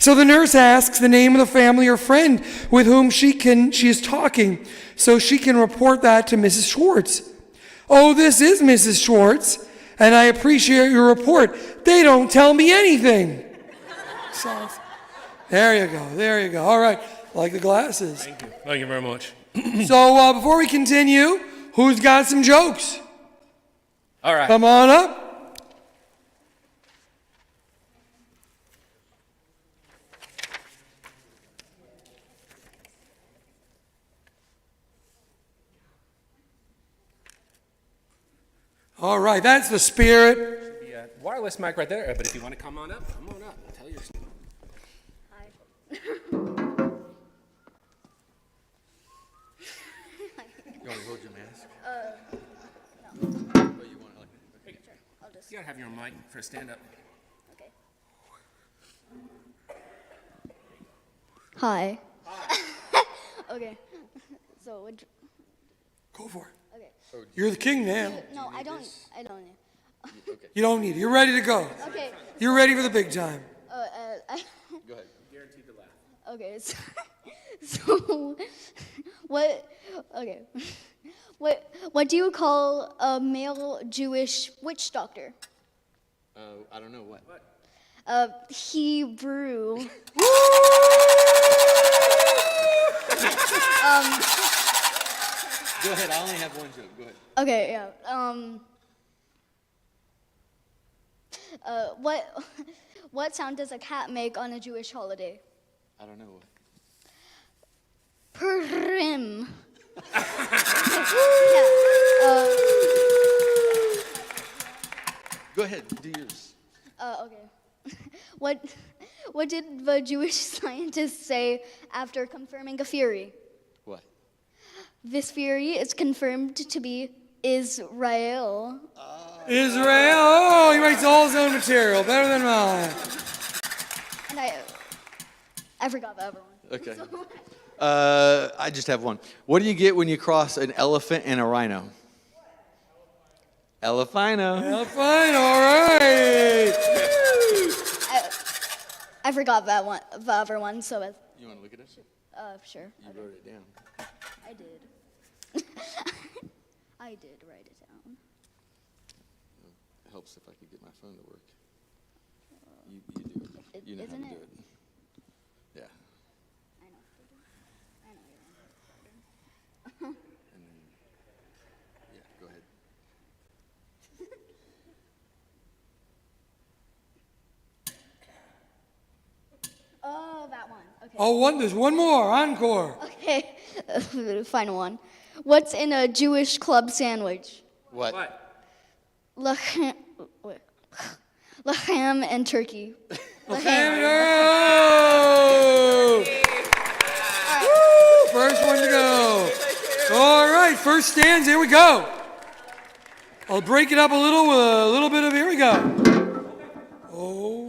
So the nurse asks the name of the family or friend with whom she is talking, so she can report that to Mrs. Schwartz. Oh, this is Mrs. Schwartz, and I appreciate your report. They don't tell me anything. So, there you go. All right, like the glasses. Thank you very much. So before we continue, who's got some jokes? All right. Come on up. All right, that's the spirit. The wireless mic right there, but if you want to come on up, tell your story. Hi. You want to hold your mask? No. Oh, you want to Okay. Sure. I'll just. You gotta have your mic for stand up. Okay. Hi. Okay. So would. Go for it. Okay. You're the king now. No, I don't. I don't. You don't need it. You're ready to go. Okay. You're ready for the big time. Go ahead. Guaranteed to laugh. Okay. So what? Okay. What do you call a male Jewish witch doctor? I don't know what. Hebrew. Go ahead. I only have one joke. Go ahead. Okay, yeah. What sound does a cat make on a Jewish holiday? I don't know what. Purim. Go ahead. Do yours. Okay. What did the Jewish scientists say after confirming a theory? What? This theory is confirmed to be Israel. Israel. Oh, he writes all his own material. Better than mine. And I forgot the other one. Okay. I just have one. What do you get when you cross an elephant and a rhino? Elephino. Well, fine. All right. I forgot that one, the other one. So You want to look at it? sure. You wrote it down. I did. I did write it down. It helps if I could get my phone to work. You do it. You know how to Isn't do it? it. Yeah. I know. And then, yeah, go ahead. Oh, that one. Okay. Oh, there's one more. Encore. Okay. Final one. What's in a Jewish club sandwich? What? Lachem and turkey. Oh! Woo! First one to go. All right, first stanza. Here we go. I'll break it up a little with a little bit of. Here we go. Oh.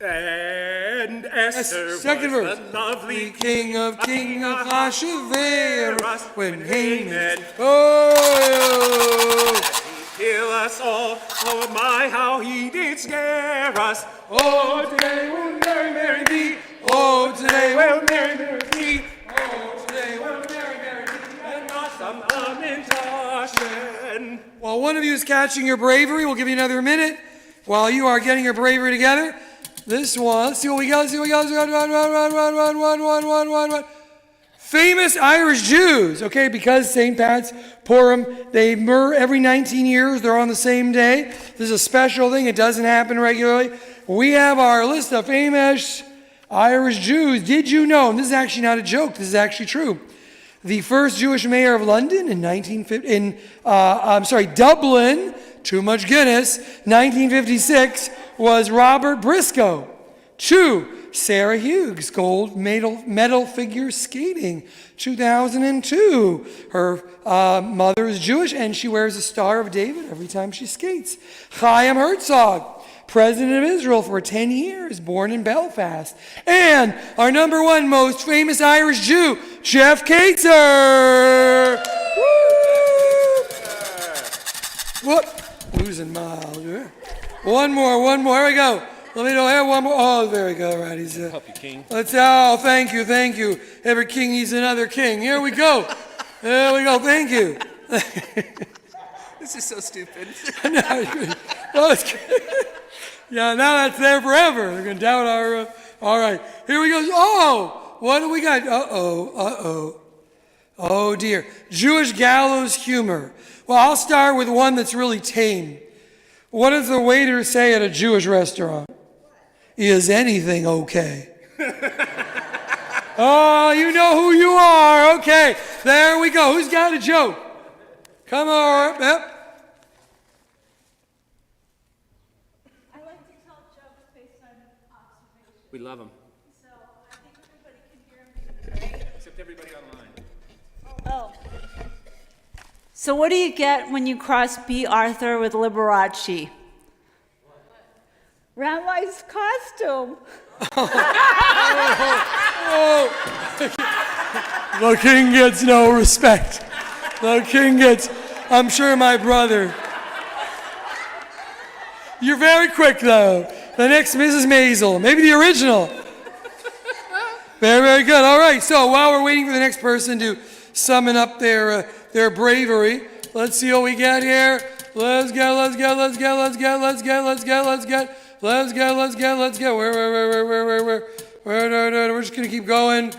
And Esther Second was verse. the lovely King of Ahasuerus, when Haman. Oh. kill us all. Oh my, how he did scare us. Oh, today will Mary, Mary be. Oh, today will Mary, Mary be. Oh, today will Mary, Mary be. And not some lamentation. While one of you is catching your bravery, we'll give you another minute. While you are getting your bravery together, this one, let's see what we got, Run. Famous Irish Jews, okay, because St. Pat's, Purim, they every 19 years, they're on the same day. This is a special thing, it doesn't happen regularly. We have our list of famous Irish Jews. Did you know, and this is actually not a joke, this is actually true. The first Jewish mayor of London in Dublin, too much Guinness, 1956, was Robert Briscoe. 2, Sarah Hughes, gold medal figure skating, 2002. Her mother is Jewish and she wears a Star of David every time she skates. Chaim Herzog, President of Israel for 10 years, born in Belfast. And our number one most famous Irish Jew, Jeff Kaetzer. Woo! Whoop. Losing miles. Yeah. One more. Here we go. Let me know. Here, one more. Oh, there we go. All right, he's Help you, King. thank you. Every king needs another king. Here we go. Thank you. This is so stupid. Well, it's good. Yeah, now that's there forever. They're going to doubt our... all right, here we go. Oh, what do we got? Oh, dear. Jewish gallows humor. Well, I'll start with one that's really tame. What does the waiter say at a Jewish restaurant? Is anything okay? Oh, you know who you are. Okay, there we go. Who's got a joke? Come on. Yep. I like to tell jokes based on observation. We love them. So I think everybody can hear me, right? Except everybody online. Oh. So what do you get when you cross B. Arthur with Liberace? Rabbi's costume. The king gets no respect. The king gets, I'm sure my brother. You're very quick, though. The next Mrs. Maisel, maybe the original. Very, very good. All right, so while we're waiting for the next person to summon up their bravery, let's see what we got here. Let's go. We're just gonna keep going,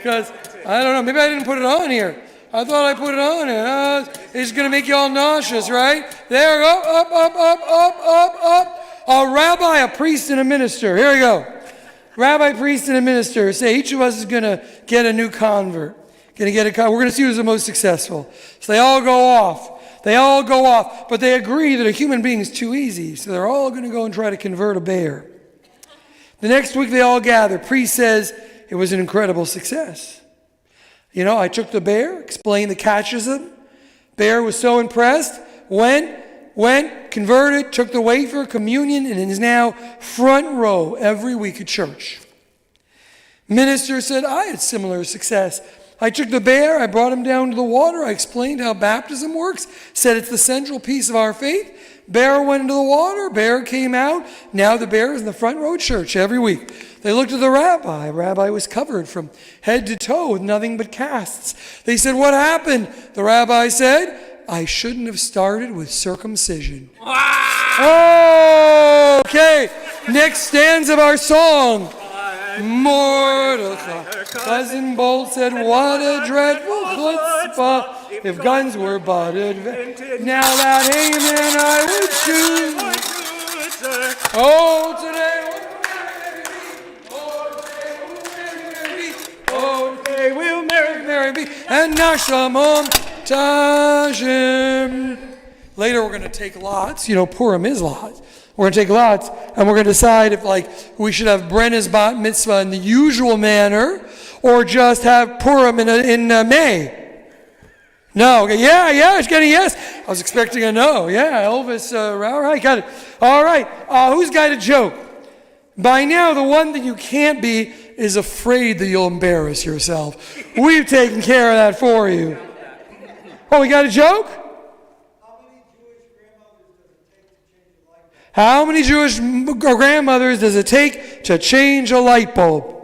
cause I don't know. Maybe I didn't put it on here. I thought I put it on here. It's gonna make you all nauseous, right? There, up. A rabbi, a priest, and a minister. Here we go. Rabbi, priest, and a minister. Say each of us is gonna get a new convert. We're gonna see who's the most successful. So they all go off, but they agree that a human being is too easy. So they're all gonna go and try to convert a bear. The next week they all gather. Priest says it was an incredible success. You know, I took the bear, explained the catechism. Bear was so impressed, went, converted, took the wafer, communion, and is now front row every week at church. Minister said, I had similar success. I took the bear, I brought him down to the water, I explained how baptism works, said it's the central piece of our faith. Bear went into the water, bear came out. Now the bear is in the front row at church every week. They looked at the rabbi. Rabbi was covered from head to toe with nothing but casts. They said, what happened? The rabbi said, I shouldn't have started with circumcision. Oh, okay. Next stanza of our song. Mordecai. Cousin Bolt said, what a dreadful chutzpah. If guns were butted, now that Haman I would choose. Oh, today we'll marry me, and Nashamom Tashim. Later we're going to take lots. You know, Purim is lots. We're going to take lots, and we're going to decide if, we should have Brenna's bat mitzvah in the usual manner, or just have Purim in May. No. Okay. Yeah, it's getting yes. I was expecting a no. Yeah, Elvis, all right, got it. All right, who's got a joke? By now, the one that you can't be is afraid that you'll embarrass yourself. We've taken care of that for you. Oh, we got a joke? How many Jewish grandmothers does it take to change a light bulb?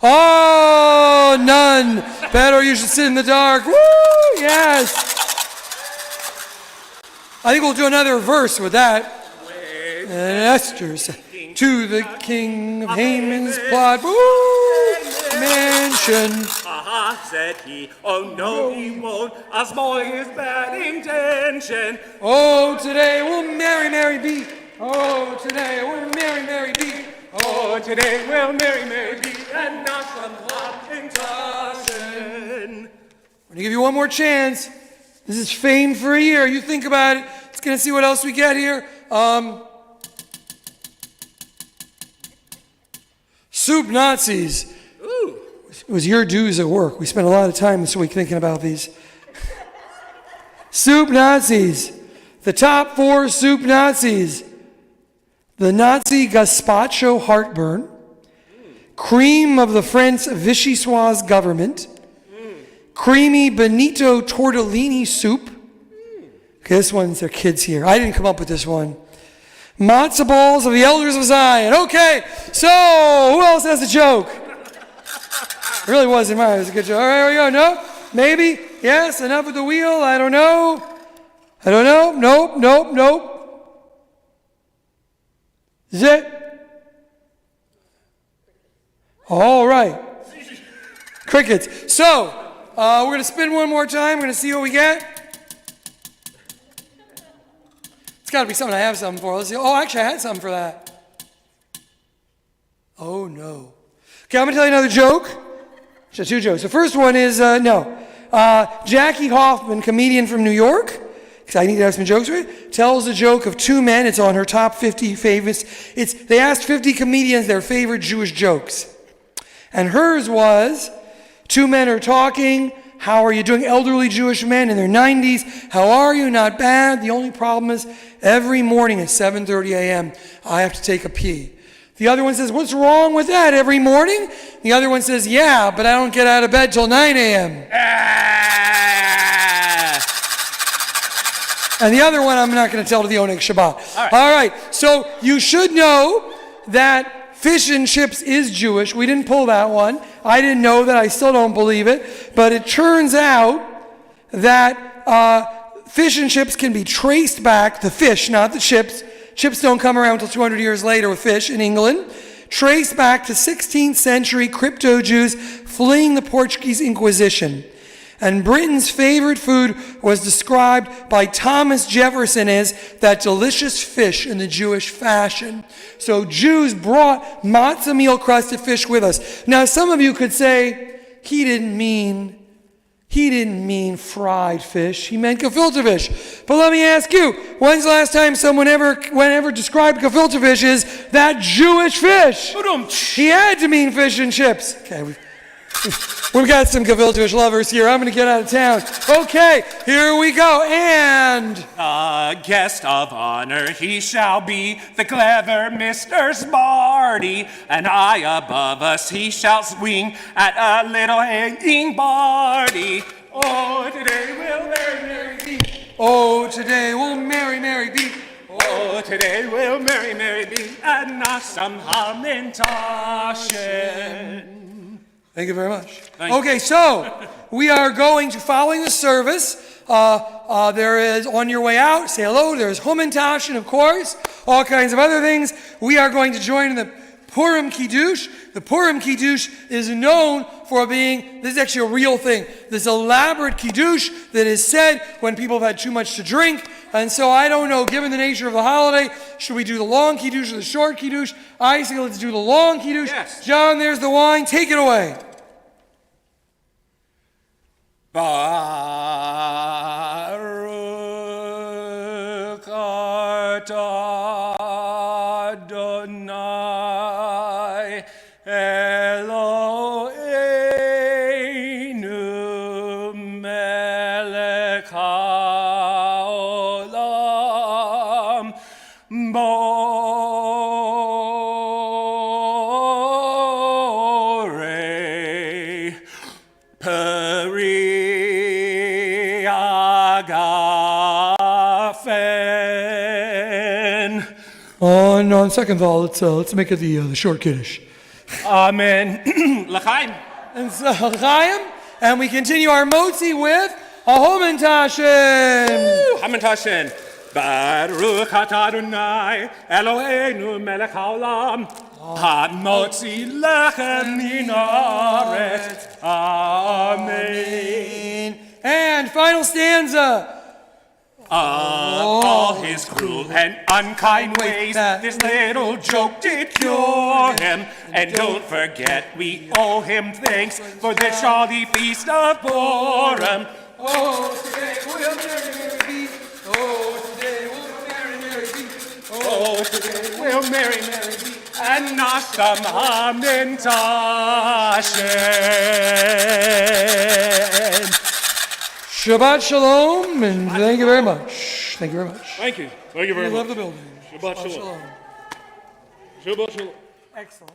Oh, none. Better you should sit in the dark. Woo, yes. I think we'll do another verse with that. And Esther said, to the king of Haman's plot. Woo, mansion. Aha, said he. Oh, no, he won't. A boy is bad intention. Oh, today we'll marry be. Oh, today we'll marry be. Oh, today we'll marry be, and not some laughing caution. I'm going to give you one more chance. This is fame for a year. You think about it. Let's going to see what else we get here. Soup Nazis. Ooh. It was your dues at work. We spent a lot of time this week thinking about these. Soup Nazis. The top 4 soup Nazis. The Nazi gazpacho heartburn, cream of the French Vichyssoise government, creamy bonito tortellini soup. Okay, this one's their kids here. I didn't come up with this one. Matzo balls of the elders of Zion. Okay, so who else has a joke? It really wasn't mine. It was a good joke. All right, here we go. No? Maybe? Yes? Enough with the wheel? I don't know. Nope. Is it? All right. Crickets. So, we're going to spin one more time. We're going to see what we get. It's got to be something I have something for. Let's see. Oh, actually, I had something for that. Oh, no. Okay, I'm going to tell you another joke. Just two jokes. The first one is, Jackie Hoffman, comedian from New York, because I need to have some jokes for it, tells a joke of two men. It's on her top 50 favorites. They asked 50 comedians their favorite Jewish jokes. And hers was, two men are talking. How are you doing? Elderly Jewish men in their 90s. How are you? Not bad. The only problem is every morning at 7:30 a.m. I have to take a pee. The other one says, what's wrong with that? Every morning? The other one says, yeah, but I don't get out of bed till 9 a.m. And the other one I'm not going to tell to the Oneg Shabbat. All right. So you should know that fish and chips is Jewish. We didn't pull that one. I didn't know that. I still don't believe it. But it turns out that fish and chips can be traced back, the fish, not the chips. Chips don't come around until 200 years later with fish in England. Traced back to 16th century crypto Jews fleeing the Portuguese Inquisition. And Britain's favorite food was described by Thomas Jefferson as that delicious fish in the Jewish fashion. So Jews brought matzah meal crusted fish with us. Now some of you could say, he didn't mean fried fish. He meant gefilte fish. But let me ask you, when's the last time someone ever described gefilte fish as that Jewish fish? He had to mean fish and chips. Okay, we've got some gefilte fish lovers here. I'm going to get out of town. Okay, here we go. And a guest of honor he shall be, the clever Mr. Smarty, and high above us he shall swing at a little hanging party. Oh, today will merry be. oh, today will merry be. Oh, today will merry be, and not some lamentation. Thank you very much. Okay, so we are going to, following the service, there is, on your way out, say hello, there's Humintashen, of course, all kinds of other things. We are going to join in the Purim Kiddush. The Purim Kiddush is known for being, this is actually a real thing, this elaborate Kiddush that is said when people have had too much to drink. And so I don't know, given the nature of the holiday, should we do the long Kiddush or the short Kiddush? I say let's do the long Kiddush. Yes. John, there's the wine. Take it away. Baruch atah Adonai Eloheinu melech haolam borei peri agafen. On second thought, let's make it the short Kiddush. Amen. L'chaim. And so, Chaim, and we continue our motzi with a Humintashen. Hamantashen. Baruch atah Adonai Eloheinu melech haolam hamotzi lechem min haaretz. Amen. And final stanza. All his cruel and unkind ways, this little joke did cure him. And don't forget, we owe him thanks for this jolly feast of Purim. Oh, today will merry be. Oh, today will merry be. Oh, today will merry be, and not some Hamantashen. Shabbat Shalom, and thank you very much. Thank you very much. Thank you. Thank you very We much. love the building. Shabbat Shalom. Shabbat Shalom. Excellent.